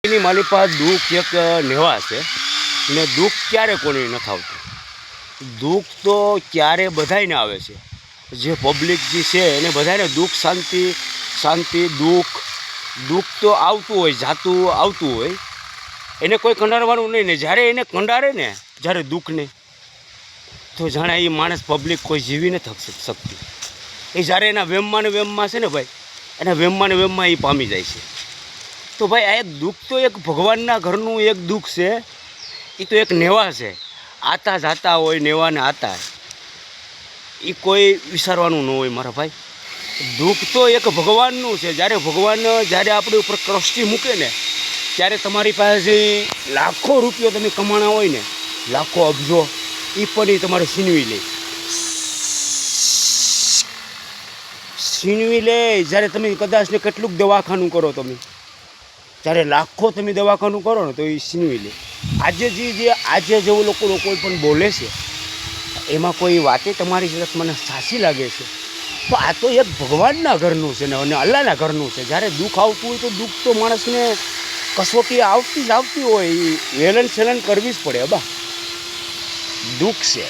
એની મારી પાસે દુઃખ એક નેવા છે ને દુઃખ ક્યારે કોને નથી આવતું. દુઃખ તો ક્યારે બધાયને આવે છે, જે પબ્લિક જે છે એને બધાને દુઃખ શાંતિ દુઃખ તો આવતું હોય, જાતું આવતું હોય, એને કોઈ કંડારવાનું નહીં ને. જ્યારે એને કંડારે ને જ્યારે દુઃખને, તો જાણે એ માણસ પબ્લિક કોઈ જીવી નથી શકતી. એ જ્યારે એના વેમમાં ને વેમમાં છે ને ભાઈ, એના વેમમાં ને વેમમાં એ પામી જાય છે. તો ભાઈ આ એક દુઃખ તો એક ભગવાનના ઘરનું એક દુઃખ છે. એ તો એક નેવા છે, આતા જાતા હોય નેવા ને આતા, એ કોઈ વિચારવાનું ન હોય મારા ભાઈ. દુઃખ તો એક ભગવાનનું છે. જ્યારે આપણી ઉપર ક્રષ્ટિ મૂકે ને, ત્યારે તમારી પાસે લાખો રૂપિયો તમે કમાણા હોય ને, લાખો અબજો, એ પણ એ તમારે છીનવી લે. જ્યારે તમે કદાચ ને કેટલુંક દવાખાનું કરો, તમે જ્યારે લાખો તમે દવાખાનું કરો ને તો એ છીનવી લે. આજે જેવું લોકો કોઈ પણ બોલે છે, એમાં કોઈ વાતે તમારી સાથે મને સાચી લાગે છે. તો આ તો એક ભગવાનના ઘરનું છે ને, અને અલ્લાહના ઘરનું છે. જ્યારે દુઃખ આવતું હોય તો દુઃખ તો માણસને કસોટી આવતી હોય, એ વેલન સેલન કરવી જ પડે. બા દુઃખ છે.